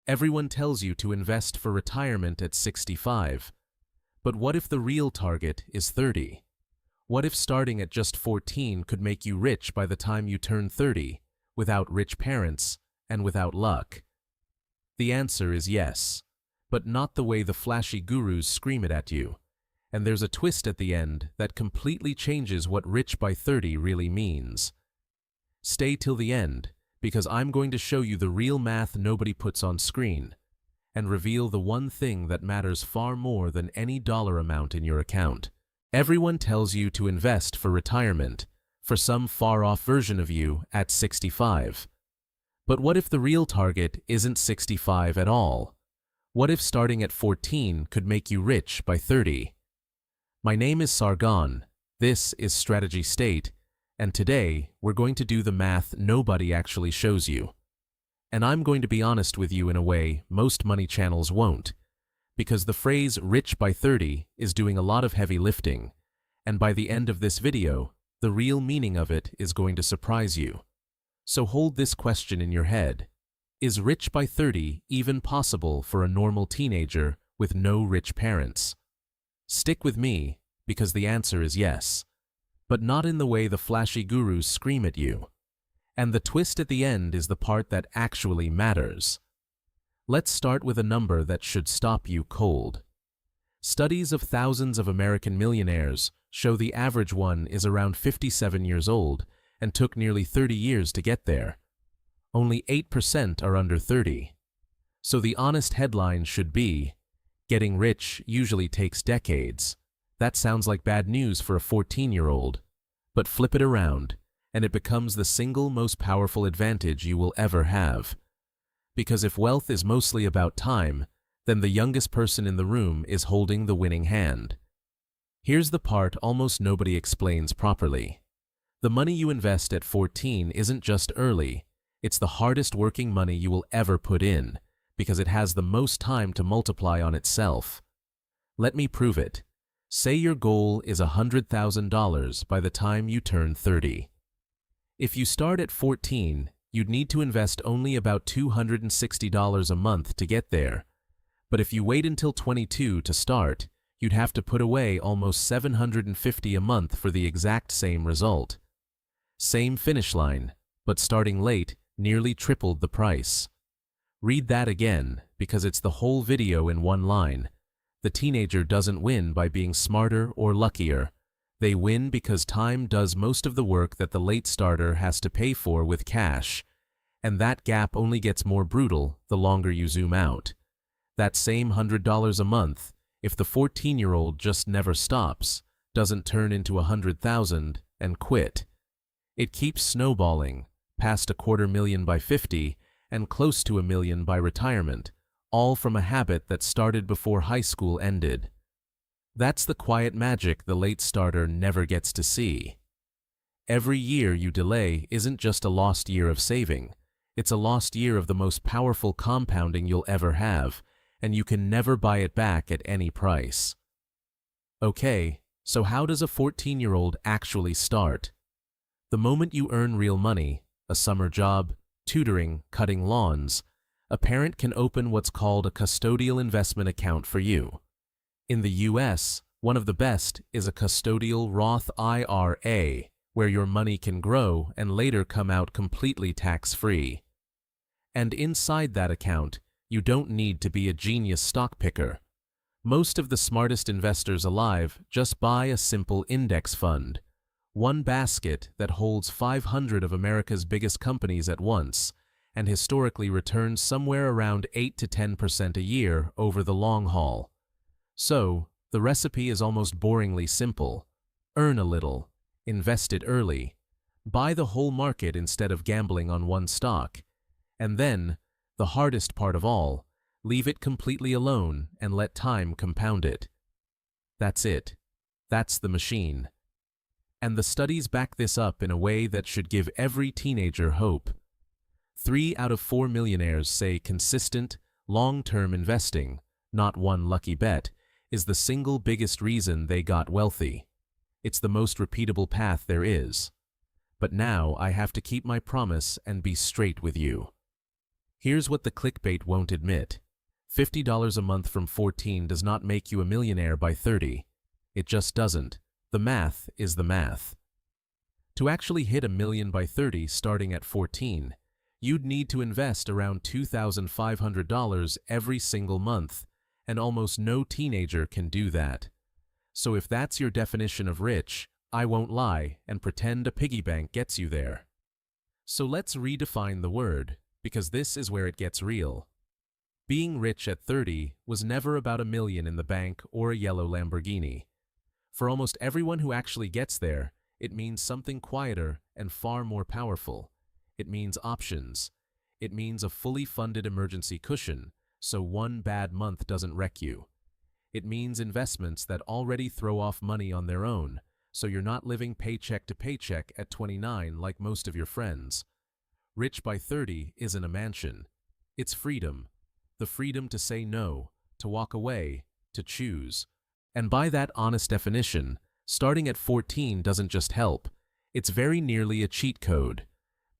Everyone tells you to invest for retirement at 65. But what if the real target is 30? What if starting at just 14 could make you rich by the time you turn 30, without rich parents and without luck? The answer is yes, but not the way the flashy gurus scream it at you. And there's a twist at the end that completely changes what rich by 30 really means. Stay till the end, because I'm going to show you the real math nobody puts on screen, and reveal the one thing that matters far more than any dollar amount in your account. Everyone tells you to invest for retirement, for some far-off version of you at 65. But what if the real target isn't 65 at all? What if starting at 14 could make you rich by 30? My name is Sargon, this is Strategy State, and today we're going to do the math nobody actually shows you. And I'm going to be honest with you in a way most money channels won't, because the phrase rich by 30 is doing a lot of heavy lifting, and by the end of this video, the real meaning of it is going to surprise you. So hold this question in your head. Is rich by 30 even possible for a normal teenager with no rich parents? Stick with me, because the answer is yes. But not in the way the flashy gurus scream at you. And the twist at the end is the part that actually matters. Let's start with a number that should stop you cold. Studies of thousands of American millionaires show the average one is around 57 years old and took nearly 30 years to get there. Only 8% are under 30. So the honest headline should be, getting rich usually takes decades. That sounds like bad news for a 14-year-old. But flip it around, and it becomes the single most powerful advantage you will ever have. Because if wealth is mostly about time, then the youngest person in the room is holding the winning hand. Here's the part almost nobody explains properly. The money you invest at 14 isn't just early, it's the hardest working money you will ever put in, because it has the most time to multiply on itself. Let me prove it. Say your goal is $100,000 by the time you turn 30. If you start at 14, you'd need to invest only about $260 a month to get there. But if you wait until 22 to start, you'd have to put away almost $750 a month for the exact same result. Same finish line, but starting late nearly tripled the price. Read that again, because it's the whole video in one line. The teenager doesn't win by being smarter or luckier. They win because time does most of the work that the late starter has to pay for with cash. And that gap only gets more brutal the longer you zoom out. That same $100 a month, if the 14-year-old just never stops, doesn't turn into $100,000 and quit. It keeps snowballing, past $250,000 by 50 and close to $1 million by retirement, all from a habit that started before high school ended. That's the quiet magic the late starter never gets to see. Every year you delay isn't just a lost year of saving, it's a lost year of the most powerful compounding you'll ever have, and you can never buy it back at any price. Okay, so how does a 14-year-old actually start? The moment you earn real money, a summer job, tutoring, cutting lawns, a parent can open what's called a custodial investment account for you. In the US, one of the best is a custodial Roth IRA, where your money can grow and later come out completely tax-free. And inside that account, you don't need to be a genius stock picker. Most of the smartest investors alive just buy a simple index fund, one basket that holds 500 of America's biggest companies at once, and historically returns somewhere around 8 to 10% a year over the long haul. So, the recipe is almost boringly simple. Earn a little, invest it early, buy the whole market instead of gambling on one stock, and then, the hardest part of all, leave it completely alone and let time compound it. That's it. That's the machine. And the studies back this up in a way that should give every teenager hope. 3 out of 4 millionaires say consistent, long-term investing, not one lucky bet, is the single biggest reason they got wealthy. It's the most repeatable path there is. But now I have to keep my promise and be straight with you. Here's what the clickbait won't admit. $50 a month from 14 does not make you a millionaire by 30. It just doesn't. The math is the math. To actually hit a million by 30 starting at 14, you'd need to invest around $2,500 every single month, and almost no teenager can do that. So if that's your definition of rich, I won't lie and pretend a piggy bank gets you there. So let's redefine the word, because this is where it gets real. Being rich at 30 was never about a million in the bank or a yellow Lamborghini. For almost everyone who actually gets there, it means something quieter and far more powerful. It means options. It means a fully funded emergency cushion, so one bad month doesn't wreck you. It means investments that already throw off money on their own, so you're not living paycheck to paycheck at 29 like most of your friends. Rich by 30 isn't a mansion. It's freedom. The freedom to say no, to walk away, to choose. And by that honest definition, starting at 14 doesn't just help. It's very nearly a cheat code.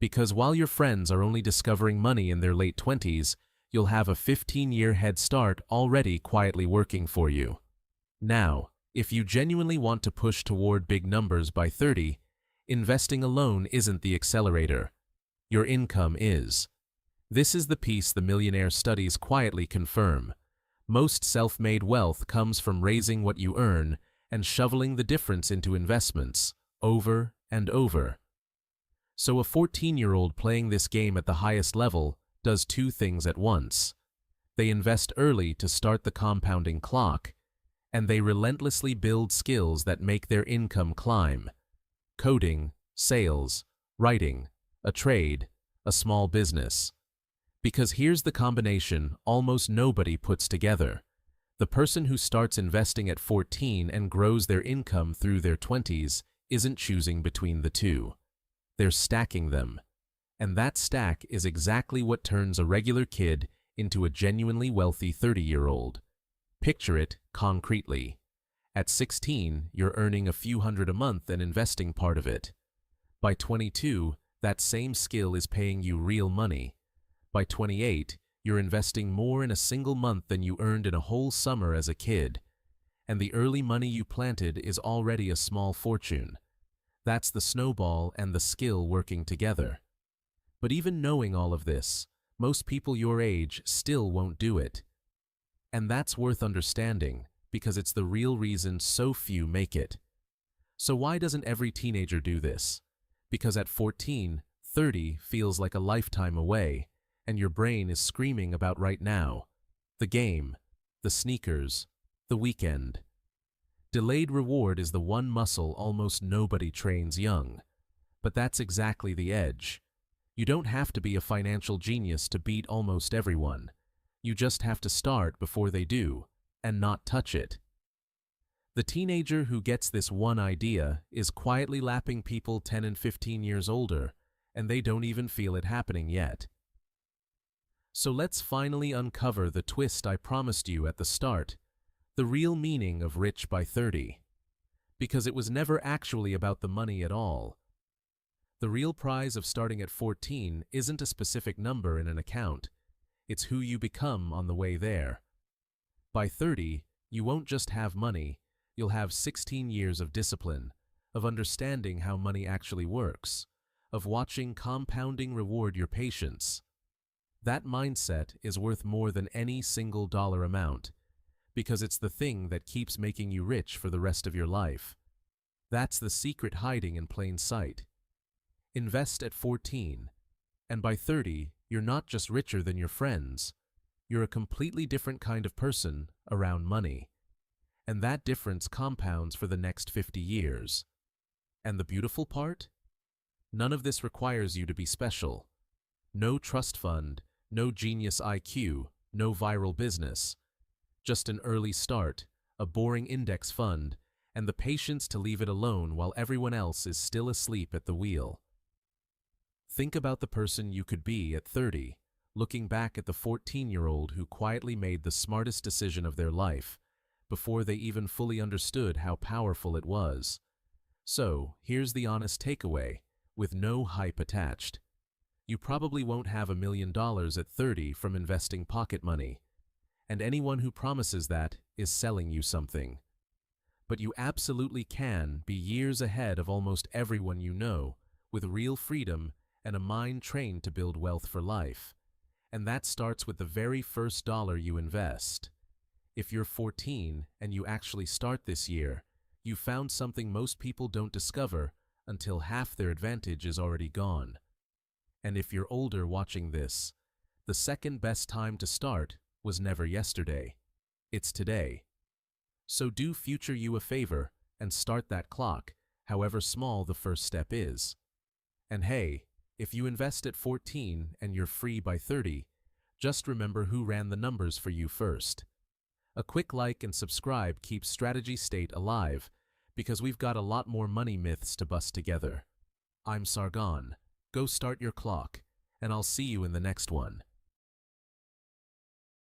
Because while your friends are only discovering money in their late 20s, you'll have a 15-year head start already quietly working for you. Now, if you genuinely want to push toward big numbers by 30, investing alone isn't the accelerator. Your income is. This is the piece the millionaire studies quietly confirm. Most self-made wealth comes from raising what you earn and shoveling the difference into investments, over and over. So a 14-year-old playing this game at the highest level does two things at once. They invest early to start the compounding clock, and they relentlessly build skills that make their income climb. Coding, sales, writing, a trade, a small business. Because here's the combination almost nobody puts together. The person who starts investing at 14 and grows their income through their 20s isn't choosing between the two. They're stacking them. And that stack is exactly what turns a regular kid into a genuinely wealthy 30-year-old. Picture it concretely. At 16, you're earning a few hundred a month and investing part of it. By 22, that same skill is paying you real money. By 28, you're investing more in a single month than you earned in a whole summer as a kid. And the early money you planted is already a small fortune. That's the snowball and the skill working together. But even knowing all of this, most people your age still won't do it. And that's worth understanding, because it's the real reason so few make it. So why doesn't every teenager do this? Because at 14, 30 feels like a lifetime away, and your brain is screaming about right now. The game, the sneakers, the weekend. Delayed reward is the one muscle almost nobody trains young. But that's exactly the edge. You don't have to be a financial genius to beat almost everyone. You just have to start before they do, and not touch it. The teenager who gets this one idea is quietly lapping people 10 and 15 years older, and they don't even feel it happening yet. So let's finally uncover the twist I promised you at the start, the real meaning of rich by 30. Because it was never actually about the money at all. The real prize of starting at 14 isn't a specific number in an account. It's who you become on the way there. By 30, you won't just have money, you'll have 16 years of discipline, of understanding how money actually works, of watching compounding reward your patience. That mindset is worth more than any single dollar amount, because it's the thing that keeps making you rich for the rest of your life. That's the secret hiding in plain sight. Invest at 14, and by 30, you're not just richer than your friends. You're a completely different kind of person around money. And that difference compounds for the next 50 years. And the beautiful part? None of this requires you to be special. No trust fund, no genius IQ, no viral business. Just an early start, a boring index fund, and the patience to leave it alone while everyone else is still asleep at the wheel. Think about the person you could be at 30, looking back at the 14-year-old who quietly made the smartest decision of their life, before they even fully understood how powerful it was. So, here's the honest takeaway, with no hype attached. You probably won't have $1 million at 30 from investing pocket money, and anyone who promises that is selling you something. But you absolutely can be years ahead of almost everyone you know, with real freedom and a mind trained to build wealth for life. And that starts with the very first dollar you invest. If you're 14 and you actually start this year, you found something most people don't discover until half their advantage is already gone. And if you're older watching this, the second best time to start was never yesterday. It's today. So do future you a favor and start that clock, however small the first step is. And hey, if you invest at 14 and you're free by 30, just remember who ran the numbers for you first. A quick like and subscribe keeps Strategy State alive, because we've got a lot more money myths to bust together. I'm Sargon. Go start your clock, and I'll see you in the next one.